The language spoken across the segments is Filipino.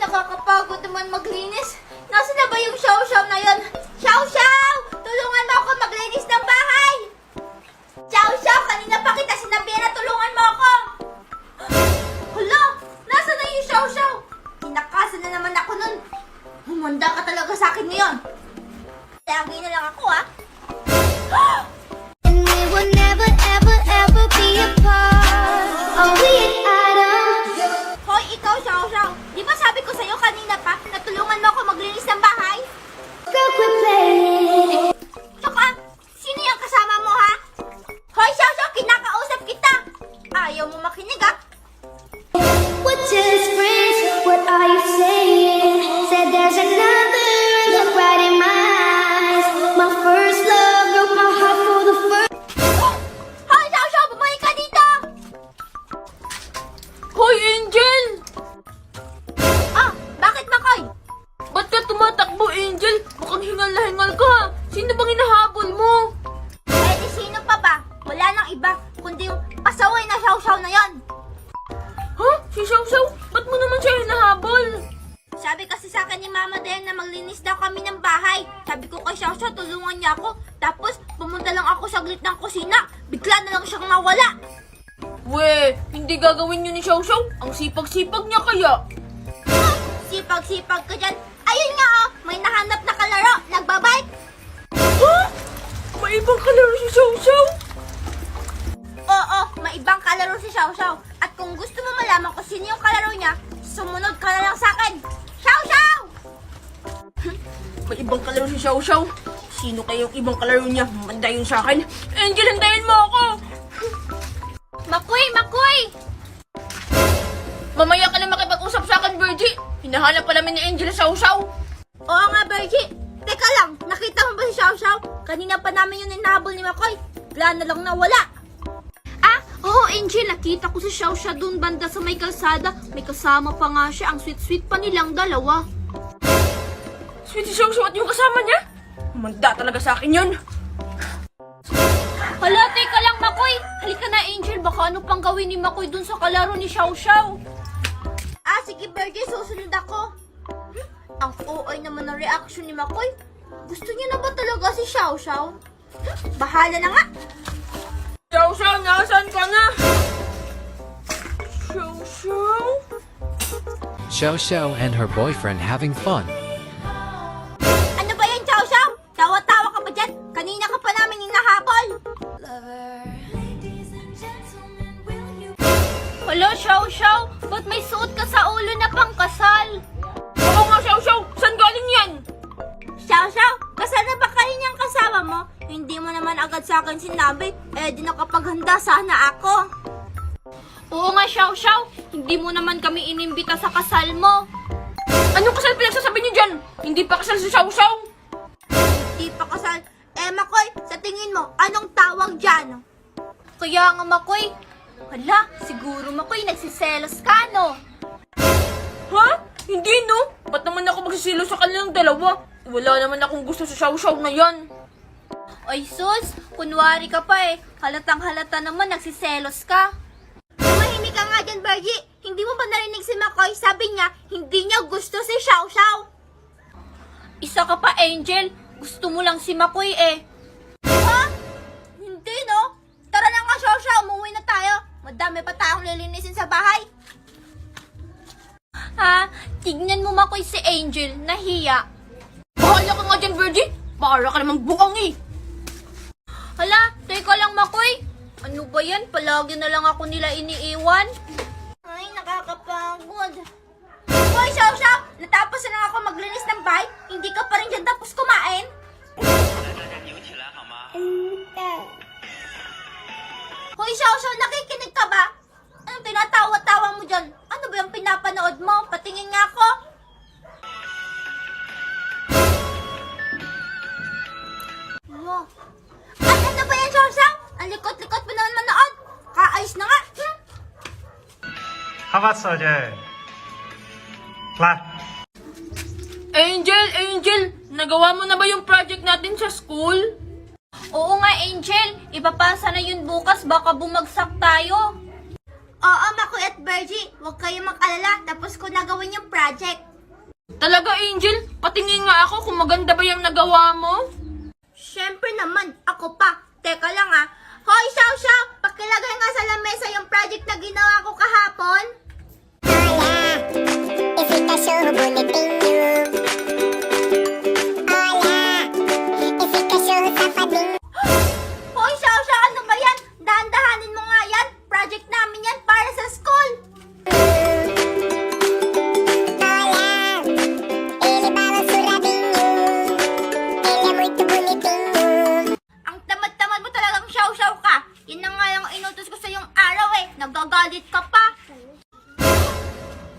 nakakapagod naman maglinis. Nasaan na ba yung Xiao-Xiao na yun? Xiao-Xiao! Tulungan mo ako maglinis ng bahay! Xiao-Xiao, kanina pa kita sinabihan na tulungan mo ako! Hala! Nasaan na yung Xiao-Xiao? Tinakasan na naman ako nun. Humanda ka talaga sa akin ngayon. Lagi na lang ako, ah. And we will never, ever, ever be apart. Are we an item? Hoy, ikaw, Xiao-Xiao. Di ba sabi ko sa'yo kanina pa na tulungan mo ako maglinis ng bahay? Girl, quit playing. Tsaka, sino yung kasama mo, ha? Hoy, Xiao-Xiao, kinakausap kita. Ayaw mo makinig, ah. We're just friends. What are you saying? Said there's another look right in my eyes. My first love broke my heart for the first. Hoy, Xiao-Xiao, bumalik ka dito! Hoy, Angel! Ah, bakit, Makoy? Ba't ka tumatakbo, Angel? Mukhang hingal na hingal ka. Sino bang hinahabol mo? Eh, di sino pa ba? Wala nang iba, kundi yung pasaway na Xiao-Xiao na yon. Ha? Si Xiao Xiao? Ba't mo naman siya hinahabol? Sabi kasi sa akin ni Mama Den na maglinis daw kami ng bahay. Sabi ko kay Xiao-Xiao, tulungan niya ako. Tapos, pumunta lang ako saglit ng kusina. Bigla na lang siyang nawala. We, hindi gagawin yun ni Xiao Xiao. Ang sipag-sipag niya kaya. Sipag-sipag ka dyan. Ayun nga, oh, may nahanap na kalaro. Nagbabike. Ha? May ibang kalaro si Xiao Xiao. Oo, may ibang kalaro si Xiao-Xiao. At kung gusto mo malaman kung sino yung kalaro niya, sumunod ka na lang sa akin. Xiao-Xiao! May ibang kalaro si Xiao Xiao. Sino kaya yung ibang kalaro niya? Manda yun sa akin. Angel, hantayin mo ako. Makoy, Makoy! Mamaya ka na makipag-usap sa akin, Virgie. Hinahanap pa namin ni Angel sa Xiao Xiao. Oo nga, Bergie. Teka lang, nakita mo ba si Xiao-Xiao? Kanina pa namin yung inahabol ni Makoy. Bigla na lang nawala. Ah, oo, Angel. Nakita ko si Xiao-Xiao dun banda sa may kalsada. May kasama pa nga siya. Ang sweet-sweet pa nilang dalawa. Sweet si Xiao Xiao at yung kasama niya. Manda talaga sa akin yun. Hala, teka lang, Makoy. Halika na, Angel. Baka ano pang gawin ni Makoy dun sa kalaro ni Xiao-Xiao. Ah, sige, Bergie, susunod ako. Ang OA naman ng reaction ni Makoy. Gusto niya na ba talaga si Xiao-Xiao? Bahala na nga. Xiao Xiao, nasaan ka na? Xiao Xiao? Xiao Xiao and her boyfriend having fun. Ano ba yan, Xiao-Xiao? Tawa-tawa ka pa dyan? Kanina ka pa namin hinahabol. Hala, Xiao-Xiao. Ba't may suot ka sa ulo na pangkasal? Oo nga, Xiao Xiao. Saan galing yan? Xiao-Xiao, kasal na ba kayo niyang kasama mo? Hindi mo naman agad sa akin sinabi. Eh, di nakapaghanda sana ako. Oo nga, Xiao-Xiao. Hindi mo naman kami inimbita sa kasal mo. Anong kasal pinagsasabi niyo dyan? Hindi pa kasal si Xiao Xiao. Di pa kasal. Eh, Makoy, sa tingin mo, anong tawag dyan? Kaya nga, Makoy. Hala, siguro, Makoy, nagsiselos ka, no? Ha? Hindi no? Ba't naman ako magsisilo sa kanilang dalawa? Wala naman akong gusto sa Xiao Xiao na yan. Ay, sus. Kunwari ka pa eh. Halatang-halata naman, nagsiselos ka. Tumahimik ka nga dyan, Bergie. Hindi mo ba narinig si Makoy? Sabi niya, hindi niya gusto si Xiao-Xiao. Isa ka pa, Angel. Gusto mo lang si Makoy eh. Ha? Hindi, no? Tara na nga, Xiao-Xiao. Umuwi na tayo. Madami pa tayong lilinisin sa bahay. Ha? Tignan mo, Makoy, si Angel. Nahiya. Bahala ka nga dyan, Virgie. Para ka namang buang eh. Hala, teka lang, Makoy. Ano ba yan? Palagi na lang ako nila iniiwan. Ay, nakakapagod. Hoy, Xiao-Xiao! Natapos na lang ako maglinis ng bahay. Hindi ka pa rin dyan tapos kumain? Hoy, Xiao-Xiao! Nakikinig ka ba? Anong tinatawa-tawa mo dyan? Ano ba yung pinapanood mo? Patingin nga ako. Wow. Ay, ano ba yan, Xiao-Xiao? Ang likot-likot mo naman manood. Kaayos na nga. 가봤어 이제 라 Angel, nagawa mo na ba yung project natin sa school? Oo nga, Angel. Ipapasa na yun bukas. Baka bumagsak tayo. Oo, Makoy at Bergie. Huwag kayong mag-alala. Tapos ko na gawin yung project. Talaga, Angel? Patingin nga ako kung maganda ba yung nagawa mo. Siyempre naman, ako pa. Teka lang ah. Hoy, Xiao Xiao! Pakilagay nga sa lamesa yung project na ginawa ko kahapon. Hola, eficasyo boletinyo. Hola, eficasyo sapading. Hoy, Xiao Xiao! Ano ba yan? Dahan-dahanin mo nga yan. Project namin yan para sa school. Hola, ele balanço o rabinho. Ele é muito bonitinho. Ang tamad-tamad mo talagang Xiao Xiao ka. Yun na nga yung inutos ko sa yung araw eh. Nagagalit ka pa.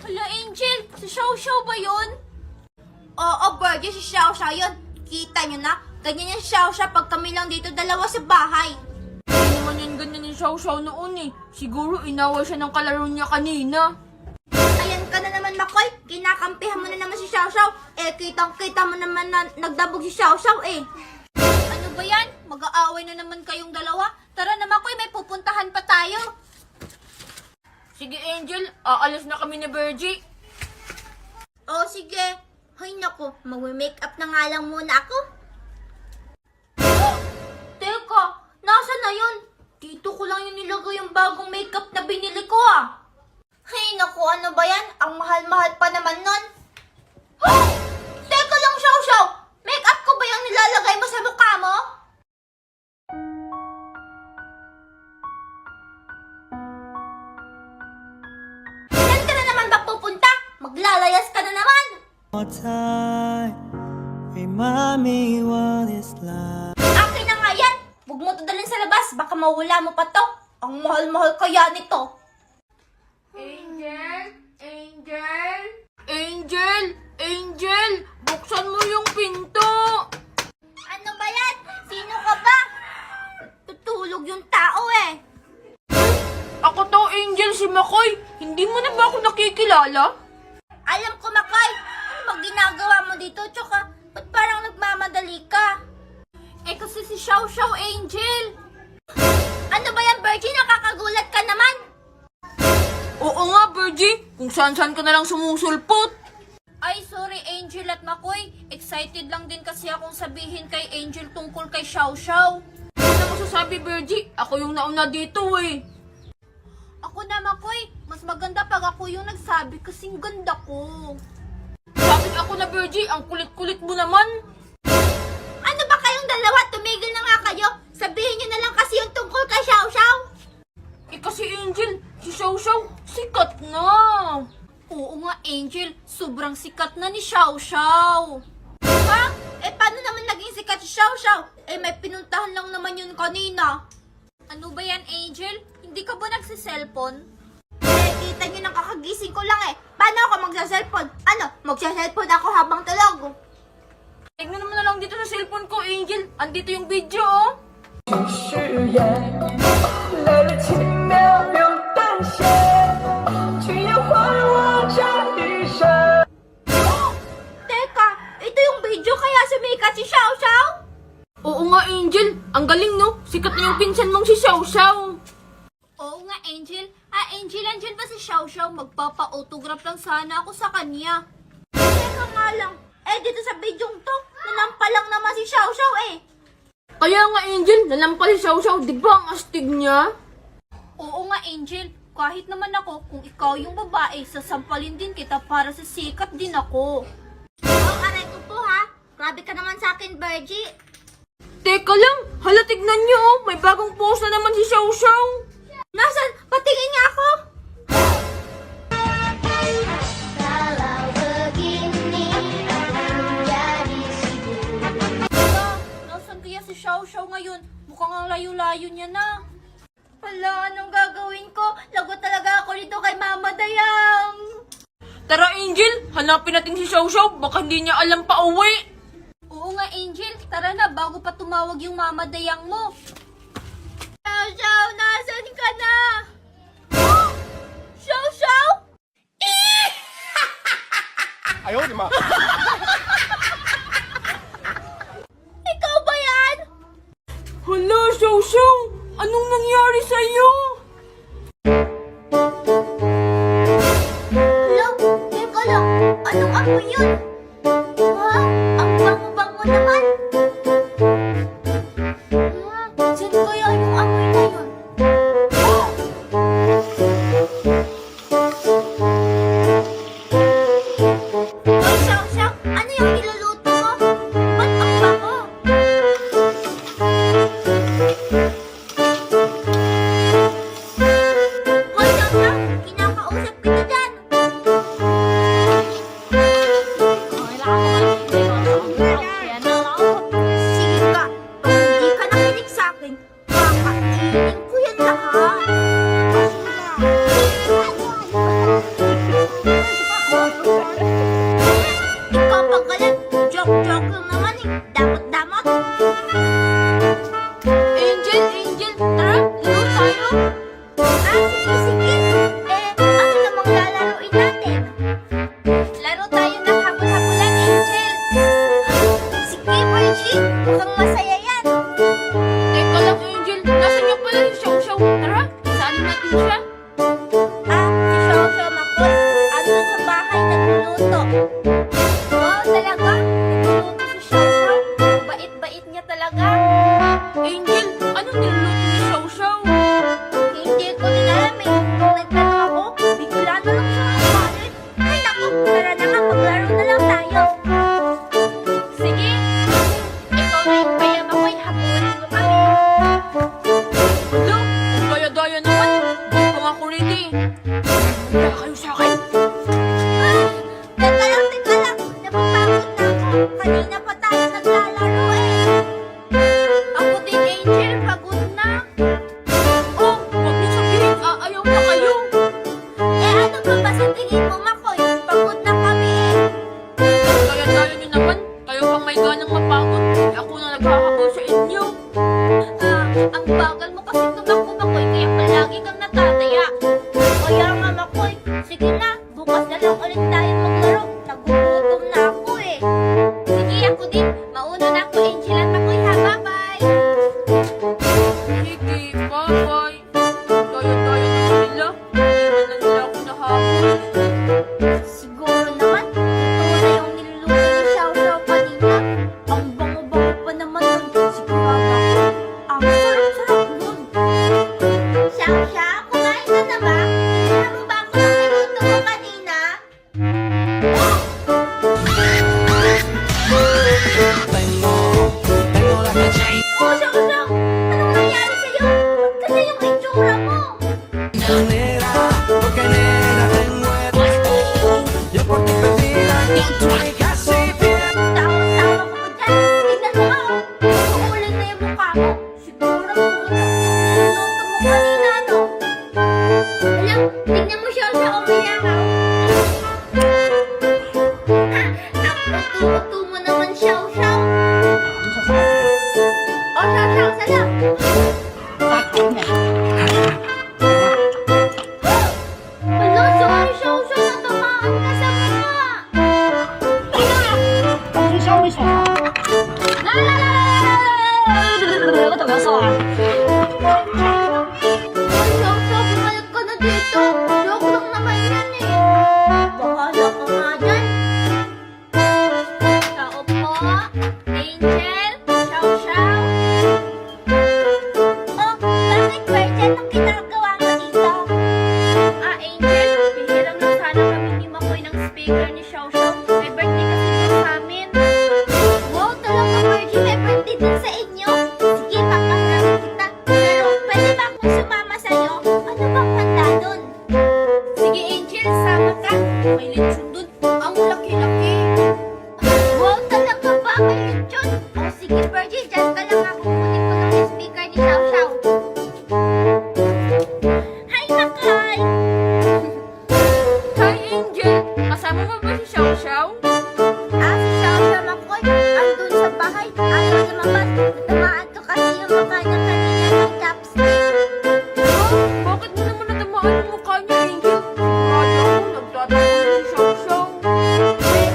Hala, Angel, si Xiao Xiao ba yun? Oo, Virgie, si Xiao Xiao yun. Kita nyo na? Ganyan yung Xiao Xiao pag kami lang dito dalawa sa bahay. Hindi naman yan ganyan yung Xiao noon eh. Siguro inaway siya ng kalaro niya kanina. Ayan ka na naman, Makoy. Kinakampihan mo na naman si Xiao Xiao. Eh, kitang-kita mo naman na nagdabog si Xiao Xiao eh. Ano ba yan? Mag-aaway na naman kayong dalawa? Tara na, Makoy, may pupuntahan pa tayo. Sige, Angel. Aalis na kami ni Virgie. Oh, sige. Hay naku, magme-makeup na nga lang muna ako. Teka, nasa na yun? Dito ko lang yung nilagay yung bagong makeup na binili ko ah. Hay naku, ano ba yan? Ang mahal-mahal pa naman nun. Teka lang, Xiao Xiao! Makeup ko ba yung nilalagay mo sa mukha mo? Saan ka na naman ba pupunta? Maglalayas ka na naman! More time, remind me what it's like. Akin na nga yan! Huwag mo to dalhin sa labas, baka mawala mo pa to. Ang mahal-mahal kaya nito. Angel? Angel? Angel! Angel! Buksan mo yung pinto! Ano ba yan? Sino ka ba? Tutulog yung tao eh. Ako to, Angel, si Makoy. Hindi mo na ba ako nakikilala? Alam ko, Makoy. Ano ba ginagawa mo dito? Tsaka, ba't parang nagmamadali ka? Eh kasi si Xiao Xiao, Angel. Ano ba yan, Virgie? Nakakagulat ka naman. Oo nga, Virgie. Kung saan-saan ka na lang sumusulpot. Ay, sorry, Angel at Makoy. Excited lang din kasi akong sabihin kay Angel tungkol kay Xiao Xiao. Ano na masasabi, Virgie? Ako yung nauna dito eh. Ako na, Makoy. Mas maganda pag ako yung nagsabi kasing ganda ko. Sabi ako na, Virgie, ang kulit-kulit mo naman. Ano ba kayong dalawa? Tumigil na nga kayo. Sabihin nyo na lang kasi yung tungkol kay Xiao Xiao. Eh kasi, Angel, si Xiao Xiao, sikat na. Oo nga, Angel. Sobrang sikat na ni Xiao Xiao. Ha? Eh, paano naman naging sikat si Xiao Xiao? Eh, may pinuntahan lang naman yun kanina. Ano ba yan, Angel? Hindi ka ba nagsiselfon? Eh, kita nyo nang kakagising ko lang eh. Paano ako magsa-cellphone? Ano? Magsa-cellphone ako habang tulog. Tignan naman na lang dito sa cellphone ko, Angel. Andito yung video, oh. Teka, ito yung video kaya sumikat si Xiao Xiao? Oo nga, Angel. Ang galing, no? Sikat na yung pinsan mong si Xiao Xiao. Oo nga, Angel. Angel, andyan ba si Xiao Xiao? Magpapa-autograph lang sana ako sa kanya. Teka nga lang. Eh, dito sa video to, nanampa lang naman si Xiao Xiao eh. Kaya nga, Angel, nalampal si Xiao Xiao. Di ba ang astig niya? Oo nga, Angel. Kahit naman ako, kung ikaw yung babae, sasampalin din kita para sa sikat din ako. Oh, aray ko po ha. Grabe ka naman sa akin, Virgie. Teka lang, hala tignan niyo, oh. May bagong post na naman si Xiao Xiao. Nasan? Patingin nga ako. Kalau begini menjadi sibuk. Nasaan kaya si Xiao Xiao ngayon? Mukhang ang layo-layo niya na. Hala, anong gagawin ko? Lagot talaga ako dito kay Mama Dayang. Tara, Angel, hanapin natin si Xiao Xiao. Baka hindi niya alam pa uwi. Oo nga, Angel. Tara na, bago pa tumawag yung mama dayang mo. Xiao Xiao, nasan ka na? Xiao Xiao? Ikaw ba yan? Hala, Xiao Xiao, anong nangyari sa'yo? Hala, teka lang. Anong amoy yun? bango naman. Saan kaya yung amoy na yun? Hoy, Xiao, ano yung niluluto mo? Ba't ang bango? Hoy, Xiao, kinakausap kita dyan. Sige ka, pag hindi ka nakinig sa akin, kakainin ko yan lahat. Ikaw pagkalat, joke-joke lang naman eh. Damot-damot. Angel, tara, laro tayo. Sige. Ano namang lalaroin natin? Laro tayo ng habol-habulan, Angel. Sige, Virgie. Mukhang masaya yan. Teka lang, Angel. Nasaan niya pala yung Xiao? Tara, isalin natin siya. Si Xiao Makoy. Andun sa bahay nagluluto. Wow, talaga? Nagluluto si Xiao. Bait-bait niya talaga. Angel, anong niluluto ni Xiao? Hindi ko din alam eh. Nung nagtanong ako, bigla na lang siya nagalit. Ay naku, tara na nga, maglaro na lang tayo. Sige. Ikaw na yung kaya Makoy, habulin mo kami. Hala, ang daya-daya naman. Di pa nga ako ready. Kaya kayo sa akin. Teka lang. Napapagod na ako. Kanina pa tayo naglalaro eh. Ako din, Angel. Pagod na. Oh, huwag niyo sabihin, ayaw na kayo. Ano ba ba sa tingin mo, Makoy? Pagod na kami eh. Ang daya-daya niyo naman. Kayo pang may ganang mapagod. Ako na naghahabol sa inyo. Ang bagal mo kasi tumakbo, Makoy. Kaya palagi kang natataya. Kaya nga, Makoy. Sige na, bukas na lang ulit tayo maglaro. Nagugutom na ako eh. Sige, ako din. Mauna na ako, Angel at Makoy, ha? Bye-bye. Sige, bye-bye. Daya-daya naman nila. Hindi man lang nila ako nahabol. Siguro naman, ito na yung niluluto ni Xiao kanina. Ang bango-bango pa naman nun. Sigurado ako, ang sarap-sarap nun. Xiao, kumain ka na ba? Tingnan mo ba ako ng niluto mo kanina? Oh, Xiao, anong nangyari sa'yo? Ba't kasi yung itsura mo? Tawa-tawa ka pa dyan. Tignan mo nga, oh. Umuulan na yung mukha mo. Siguro pumunta yung niluto mo kanina, no? Alam, tignan mo siya umiyak, ha? Ang puto-puto mo naman, Xiao. Oh, Xiao, salam. Hala, sorry, Xiao, natamaan ka sa mukha. Xiao, bumalik ka na dito. Joke lang naman yan eh. Bahala ka nga dyan. Tao po. Angel. Xiao. Oh, bakit Virgin ang ginagawa mo dito? Angel. Hihiram lang sana kami ni Makoy ng speaker ni Xiao. May birthday kasi dun sa amin. Wow, talaga Virgin, may birthday din sa inyo? Sige, papasalamat kita. Pero pwede ba akong sumama sa'yo? Ano bang handa dun? Sige, Angel. Sama ka. May lechon dun. Ang laki-laki. Wow, talaga ba? May lechon? Oh, sige Virgin, dyan ka lang ako. Kunin ko lang yung speaker ni Xiao. Hi, Makoy! Hi, Angel. Kasama mo ba si Xiao? Si Xiao Makoy, andun sa bahay. Ayaw lumabas. Natamaan ko kasi yung mukha niya kanina ng chopstick. Bakit mo naman natamaan yung mukha niya, Angel? Sigurado ako, nagtatanggol si Xiao.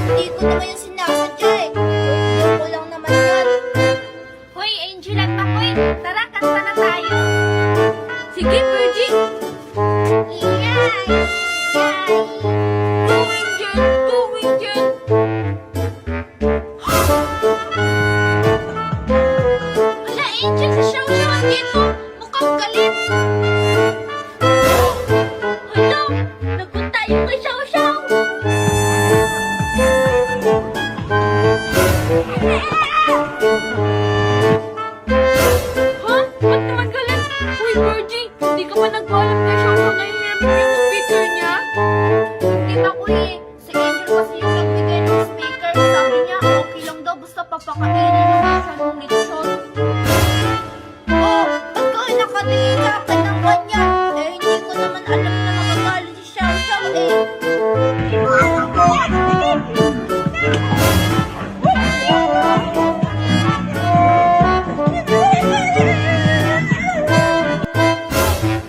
Hindi ko naman yung sinasadya eh. Joke ko lang naman yan. Hoy, Angel at Makoy. Tara, kanta na tayo. Sige, Virgie. Yay! Go, Angel. Go, Angel.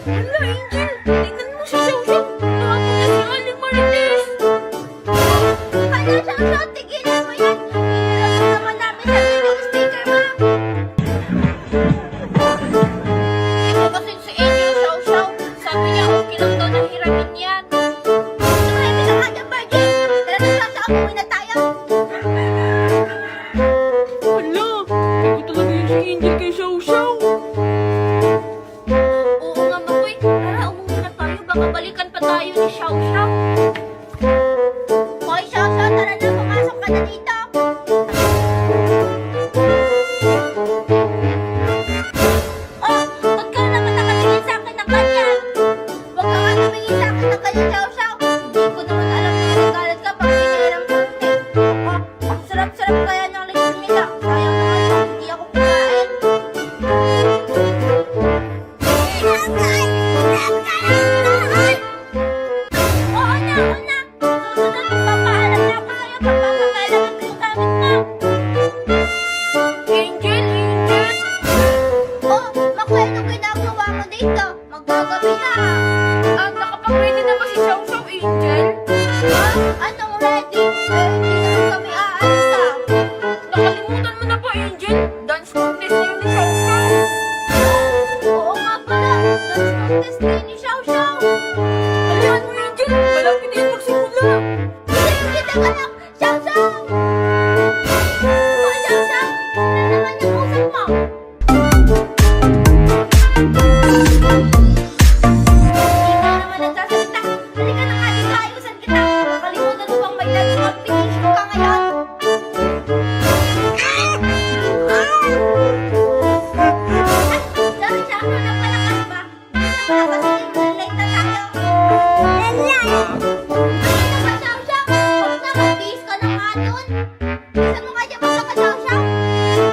Hala, Angel! Tingnan mo si Xiao Xiao! Nahabol na si Aling Marites! Hala, Xiao, tigilan mo yan. Inilagay naman namin sa yung sticker mo. Ito kasi si Angel Xiao. Sabi niya okay lang daw na hiramin yan. Tumahimik ka nga dyan, Virgin. Tara na, Xiao, umuwi na tayo. Hala! Ikaw talaga yung si Angel kay Xiao Xiao! Oo nga, Makoy. Tara, umuwi na tayo. Baka balikan pa tayo ni Xiao. Hoy, Xiao, tara na, pumasok ka na dito. Oh, ba't ka naman nakatingin sa akin ng ganyan? Huwag ka nga tumingin sa akin ng ganyan, Xiao. Hindi ko naman alam na nagagalit ka pag pinihiram ko. Oh, ang sarap-sarap kaya ng liquor nila. Sayang naman, hindi ako kumain. Oo na, oo na. Susunod, magpapaalam na ako sa'yo pag papakailangan ko yung gamit mo. Angel! Oh, Makoy, anong ginagawa mo dito? Magagabi na. Nakapag-ready na ba si Xiao Xiao, Angel? Ah, anong ready? Hindi naman kami aalis ah. Nakalimutan mo na ba, Angel? Dance contest yun ni Xiao Xiao! Oo nga pala. Dance contest kayo ni Xiao Xiao. Alihan mo, Angel! Malapit na yung magsimula! Sige, teka lang. Xiao Xiao! Oh, Xiao Xiao! Ano naman yung usap mo? Hindi ka naman nagsasalita. Halika na nga dito, ayusan kita. Nakalimutan mo bang may dance competition ka ngayon? Sorry, Xiao Xiao, napalakas ba? Bilisan mo na kasi late na tayo. Ayun na ba, Xiao Xiao? Huwag na, magbihis ka na nga dun. Bilisan mo nga dyan, baka Xiao Xiao.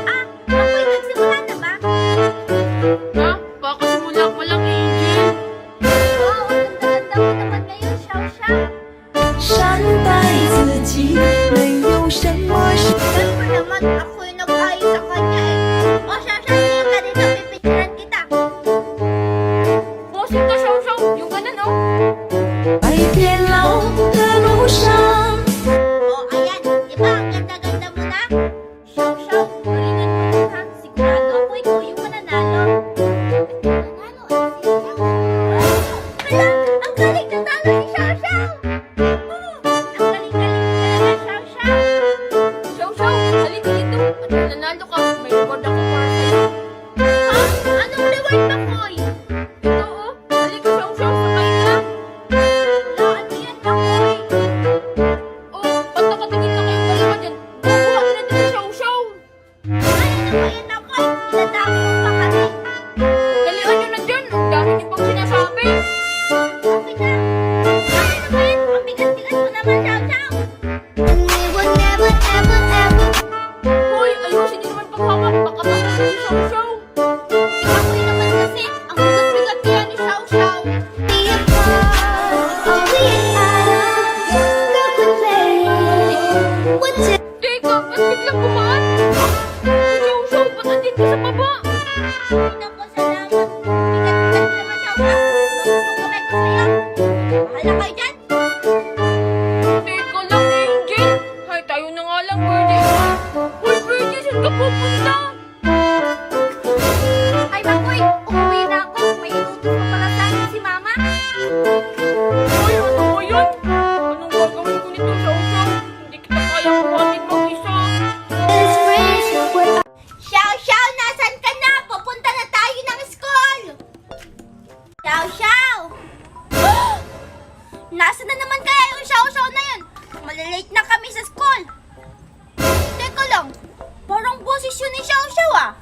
Ah, ako'y nagsimula na ba? Ha? Baka simula pa lang, Angel! Wow, ang ganda-ganda mo naman ngayon, Xiao Xiao. 善待自己，没有什么是。 Siyempre naman, ako yung nag-ayos sa kanya eh. O, Xiao Xiao, tingin ka dito, pipicturean kita. Bossing ka, Xiao Xiao! Yung ganun, oh! 在变老的路上。 O, ayan, di ba ang ganda-ganda mo na? Xiao Xiao, galingan mo din ha. Sigurado ako ikaw yung mananalo. Mananalo? Hala, ang galing na talo si Xiao Xiao! Ang galing-galing talaga, Xiao Xiao! Xiao Xiao! Halika dito! At nanalo ka! May reward ako para sa'yo! Ha? Anong reward ba, Koy? Ito, oh! Halika, Xiao Xiao! Sakay ka! Wala, ano yan, Makoy? Oh! Ba't nakatingin na kayong dalawa dyan? Kukuha na natin si Xiao Xiao! Ano ba yan, Makoy? Dinadami mo pa kami. Dalihan nyo na dyan! Ang dami niyo pang sinasabi! Okay na. Ano ba yan? Ang bigat-bigat mo naman, Xiao Xiao. And we would never, ever, ever Hoy! Ayusin niyo naman paghawak! Baka mahuli si Xiao Xiao! Si Makoy naman kasi, ang bigat-bigat niya ni Xiao Xiao. be apart. Are we out of love with playing? What's it? Teka! Ba't biglang bumaan? Xiao Xiao! Ba't andito sa baba? Ay, naku, salamat. Bigat-bigat mo naman, Xiao Xiao. Matulong kamay ko sa'yo. Bahala kayo dyan. Teka lang, Angel! Hay, tayo na nga lang, Birdie! Hoy, Birdie! Saan ka pupunta? Ay, Makoy, umuwi na ako. May inutos pa pala sa akin si Mama. Hoy, ano ba yan? Anong gagawin ko nito, Xiao Xiao? Hindi kita kayang buhatin mag-isa. Best friends, what Xiao Xiao, nasan ka na? Pupunta na tayo ng school. Xiao Xiao! Nasaan na naman kaya yung Xiao Xiao na yun? Malalate na kami sa school. Teka lang, parang boses yun ni Xiao Xiao ah.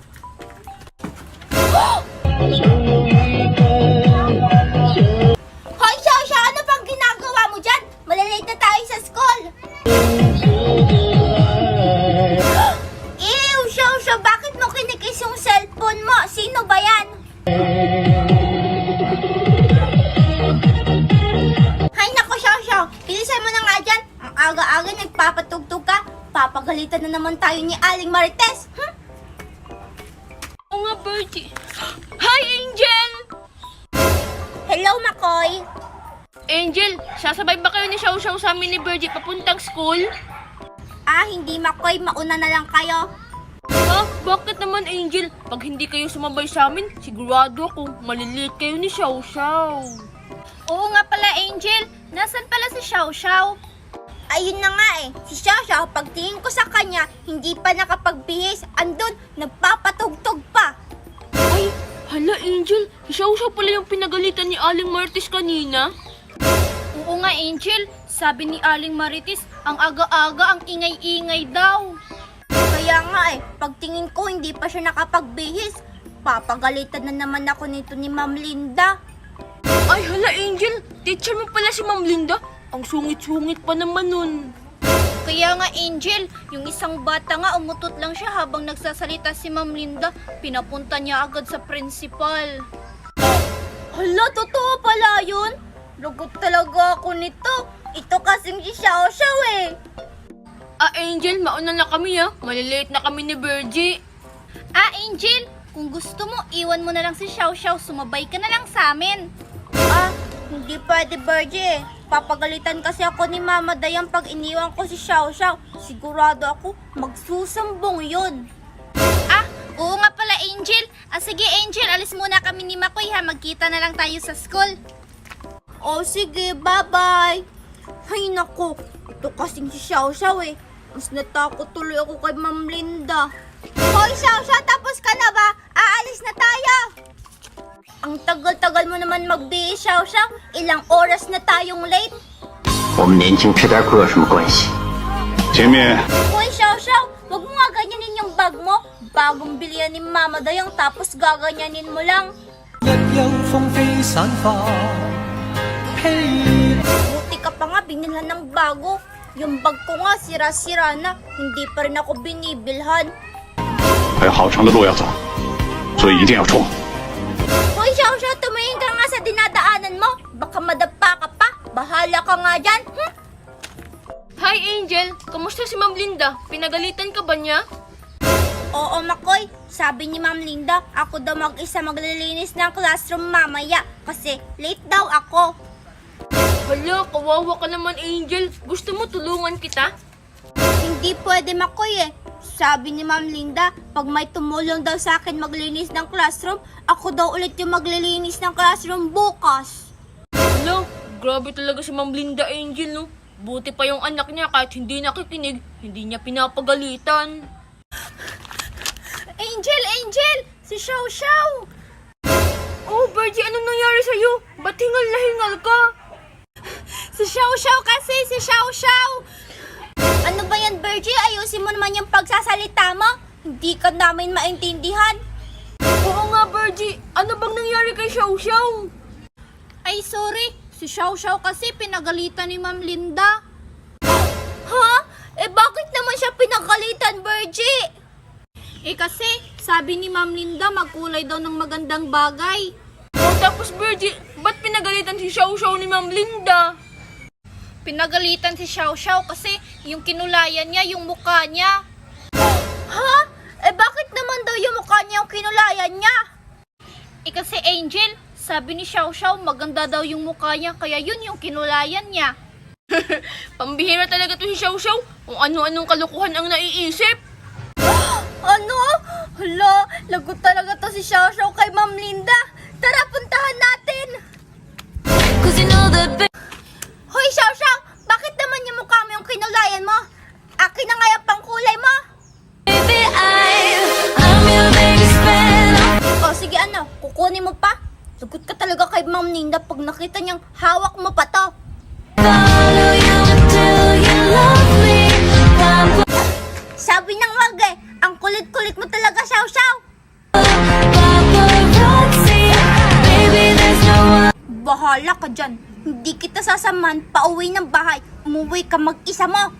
Hoy Xiao Xiao, ano pang ginagawa mo dyan? Malalate na tayo sa school. Ew, Xiao Xiao, bakit mo kinikis yung cellphone mo? Sino ba yan? Hay nako, Xiao Xiao, bilisan mo na nga dyan. Ang aga-aga nagpapatugtog ka. papagalitan na naman tayo ni Aling Marites. Oo nga, Bertie. Hi, Angel! Hello, Makoy. Angel, sasabay ba kayo ni Xiao Xiao sa amin ni Bertie papuntang school? Hindi, Makoy. Mauna na lang kayo. Bakit naman, Angel? Pag hindi kayo sumabay sa amin, sigurado ako maliliit kayo ni Xiao Xiao. Oo nga pala, Angel. Nasaan pala si Xiao Xiao? Ayun na nga eh. Si Xiao Xiao, pagtingin ko sa kanya, hindi pa nakapagbihis. Andun, nagpapatugtog pa. Ay, hala, Angel. Si Xiao Xiao pala yung pinagalitan ni Aling Martis kanina. Oo nga, Angel. Sabi ni Aling Marites, ang aga-aga, ang ingay-ingay daw. Kaya nga eh, pagtingin ko hindi pa siya nakapagbihis. Papagalitan na naman ako nito ni Ma'am Linda. Ay, hala, Angel. Teacher mo pala si Ma'am Linda. Ang sungit-sungit pa naman nun. Kaya nga, Angel, yung isang bata nga umutot lang siya habang nagsasalita si Ma'am Linda. Pinapunta niya agad sa principal. Hala, totoo pala yun? Lugot talaga ako nito. Ito kasing si Xiao Xiao eh. Angel, mauna na kami Malilate na kami ni Bergie. Angel, kung gusto mo, iwan mo na lang si Xiao Xiao. Sumabay ka na lang sa amin. Hindi pwede, Bergie. Papagalitan kasi ako ni Mama Dayan pag iniwan ko si Xiao Xiao. Sigurado ako, magsusambong yun. Oo nga pala, Angel. Sige, Angel, alis muna kami ni Makoy ha. Magkita na lang tayo sa school. Sige, bye-bye. Ay, naku. Ito kasing si Xiao Xiao eh. Mas natakot tuloy ako kay Ma'am Linda. Hoy, Xiao Xiao, tapos ka na ba? Aalis na tayo. Ang tagal-tagal mo naman magbihis, Xiao Xiao. Ilang oras na tayong late. 我们年轻吃点亏有什么关系？前面 Hoy, Xiao Xiao, wag mo nga ganyanin yung bag mo. Bagong bilihan ni Mama Dayang tapos gaganyanin mo lang. 一有風飛散發，披 Buti ka pa nga binilhan ng bago. Yung bag ko nga sira-sira na. Hindi pa rin ako binibilhan. 还有好长的路要走，所以一定要冲！ Hoy, Xiao Xiao, tumingin ka nga sa dinadaanan mo. Baka madapa ka pa. Bahala ka nga dyan. Hi, Angel. Kamusta si Ma'am Linda? Pinagalitan ka ba niya? Oo, Makoy. Sabi ni Ma'am Linda, ako daw mag-isa maglilinis ng classroom mamaya. Kasi late daw ako. Hala, kawawa ka naman, Angel. Gusto mo tulungan kita? Hindi pwede, Makoy eh. Sabi ni Ma'am Linda, pag may tumulong daw sa akin maglinis ng classroom, ako daw ulit yung maglilinis ng classroom bukas. Hala, grabe talaga si Ma'am Linda, Angel, no? Buti pa yung anak niya kahit hindi nakikinig, hindi niya pinapagalitan. Angel! Si Xiao Xiao! Oh, Bergie, anong nangyari sa'yo? Ba't hingal na hingal ka? Si Xiao Xiao kasi! Si Xiao Xiao! Ano ba yan, Bergie? Ayusin mo naman yung pagsasalita mo. Hindi ka namin maintindihan. Oo nga, Bergie. Ano bang nangyari kay Xiao Xiao? Ay, sorry. Si Xiao Xiao kasi pinagalitan ni Ma'am Linda. Ha? Bakit naman siya pinagalitan, Bergie? Kasi, sabi ni Ma'am Linda, magkulay daw ng magandang bagay. Tapos, Bergie, ba't pinagalitan si Xiao Xiao ni Ma'am Linda? Pinagalitan si Xiao Xiao kasi yung kinulayan niya, yung mukha niya. Ha? Bakit naman daw yung mukha niya yung kinulayan niya? Kasi Angel, sabi ni Xiao Xiao, maganda daw yung mukha niya, kaya yun yung kinulayan niya. Pambihira talaga to si Xiao Xiao. Kung ano-anong kalukuhan ang naiisip. Ano? Hala, lagot talaga to si Xiao Xiao kay Ma'am Linda. Tara, puntahan natin. Hoy, Xiao Xiao, bakit naman yung mukha mo yung kinulayan mo? Akin na nga yung pangkulay mo. Sige ano, kukunin mo pa. Lagot ka talaga kay Ma'am Linda pag nakita niyang hawak mo pa to. Sabi ng wag eh, ang kulit-kulit mo talaga, Xiao Xiao. Bahala ka dyan. Hindi kita sasamahan pauwi ng bahay. Umuwi ka mag-isa mo.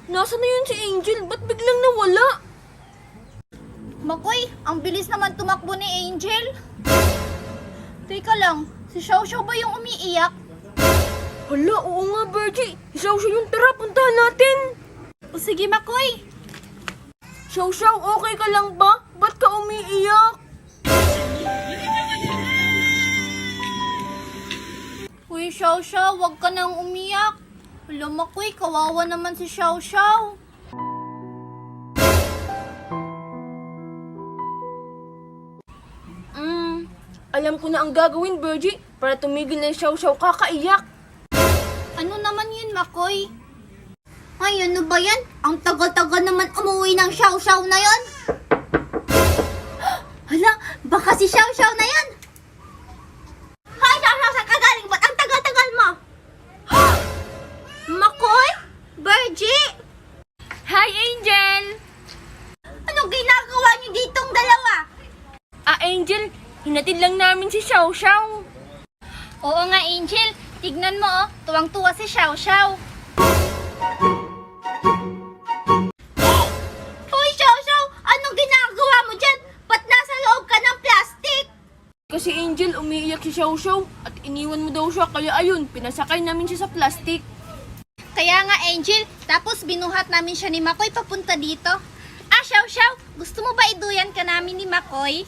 Nasaan na yun si Angel? Ba't biglang nawala? Makoy, ang bilis naman tumakbo ni Angel. Teka lang, si Xiao Xiao ba yung umiiyak? Hala, oo nga, Virgie. Xiao-xiao yung tara, puntahan natin. O sige, Makoy. Xiao-xiao, okay ka lang ba? Ba't ka umiiyak? Uy, Xiao-xiao, wag ka nang umiyak. Wala, Makoy, kawawa naman si Xiao-xiao. Alam ko na ang gagawin, Virgie, para tumigil na yung Xiao-xiao kakaiyak. Ano naman yun, Makoy? Ay, ano ba yan? Ang tagal-tagal naman umuwi ng Xiao-Xiao na yon. Hala, baka si Xiao-Xiao na yan. Hoy, Xiao-Xiao, saan ka galing? Ba't ang tagal-tagal mo? Makoy? Virgie? Hi, Angel! Anong ginagawa niyo ditong dalawa? Angel, hinatid lang namin si Xiao-xiao. Oo nga, Angel. Tignan mo, oh. Tuwang-tuwa si Xiao-xiao. Hoy, Xiao-Xiao, anong ginagawa mo dyan? Ba't nasa loob ka ng plastic? Kasi Angel, umiiyak si Xiao-xiao at iniwan mo daw siya, kaya ayun, pinasakay namin siya sa plastic. Kaya nga, Angel, tapos binuhat namin siya ni Makoy papunta dito. Xiao-xiao, gusto mo ba iduyan ka namin ni Makoy?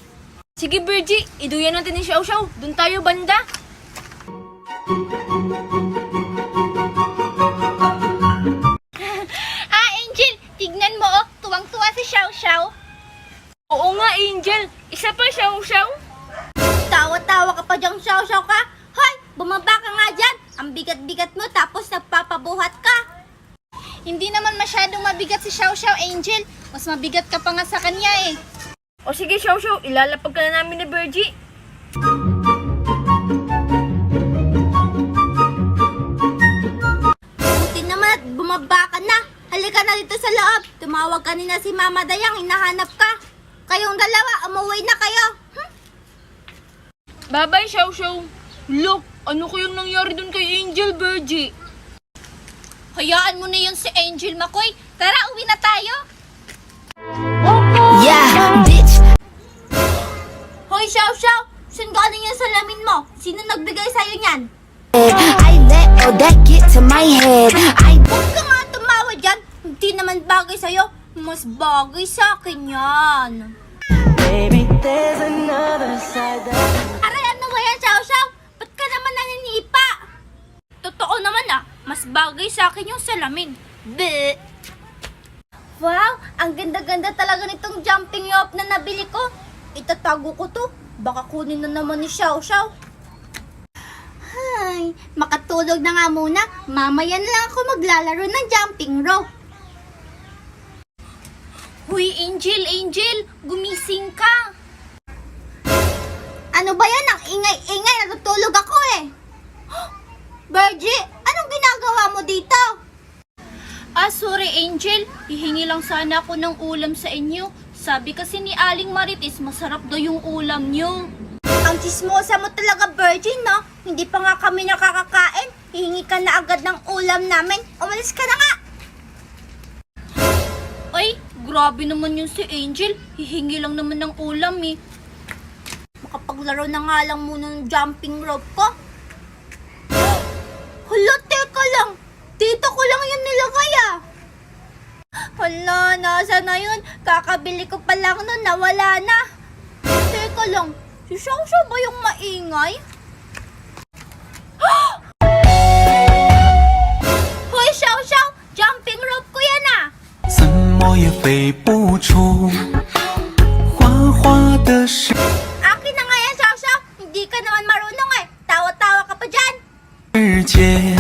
Sige, Virgie, iduyan natin ni Xiao-xiao. Doon tayo banda. Angel, tignan mo, oh. Tuwang-tuwa si Xiao-xiao. Oo nga, Angel. Isa pa, Xiao-xiao. Tawa-tawa ka pa dyan, Xiao-Xiao ka? Hoy, bumaba ka nga dyan. Ang bigat-bigat mo tapos nagpapabuhat ka. Hindi naman masyadong mabigat si Xiao-xiao, Angel. Mas mabigat ka pa nga sa kanya eh. O sige, Xiao-xiao, ilalapag ka na namin ni Virgie. Buti naman at bumaba ka na. Halika na dito sa loob. Tumawag kanina si Mama Dayang, hinahanap ka. Kayong dalawa, umuwi na kayo. Bye-bye, Xiao-xiao. Look, ano kayang nangyari dun kay Angel, Virgie? Hayaan mo na yun si Angel, Makoy. Tara, uwi na tayo. Yeah, bitch. Hoy, Xiao-Xiao, saan galing yung salamin mo? Sino nagbigay sa'yo niyan? I let all that get to my head. Huwag ka nga tumawa dyan. Hindi naman bagay sa'yo. Mas bagay sa akin yan. Aray, ano ba yan, Xiao-Xiao? Ba't ka naman naninipa? Totoo naman mas bagay sa akin yung salamin. Bleh. Wow, ang ganda-ganda talaga nitong jumping rope na nabili ko. Itatago ko to. Baka kunin na naman ni Xiao-Xiao. Ay, makatulog na nga muna. Mamaya na lang ako maglalaro ng jumping rope. Huy, Angel, gumising ka. Ano ba yan? Ang ingay-ingay. Natutulog ako eh. Virgie, anong ginagawa mo dito? Sorry, Angel. Hihingi lang sana ako ng ulam sa inyo. Sabi kasi ni Aling Marites, masarap daw yung ulam nyo. Ang chismosa mo talaga, Virgin, no? Hindi pa nga kami nakakakain. Hihingi ka na agad ng ulam namin. Umalis ka na nga. Ay, grabe naman yun si Angel. Hihingi lang naman ng ulam eh. Makapaglaro na nga lang muna ng jumping rope ko. Hala, teka lang. Dito ko lang yun nilagay ah. Hala, nasa na yun? Kakabili ko pa lang nun, nawala na. Teka lang, si Xiao-Xiao ba yung maingay? Hoy, Xiao-Xiao, jumping rope ko yan ah. 怎么也飞不出花花的世 Akin na nga yan, Xiao-Xiao. Hindi ka naman marunong eh. Tawa-tawa ka pa dyan. 界，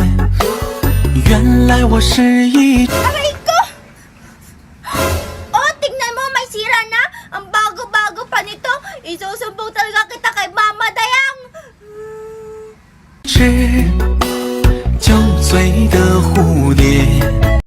原来我是一 Aray ko! Oh, tignan mo, may sira na. Ang bago-bago pa nito. Isusumbong talaga kita kay Mama Dayang. 只酒醉的蝴蝶。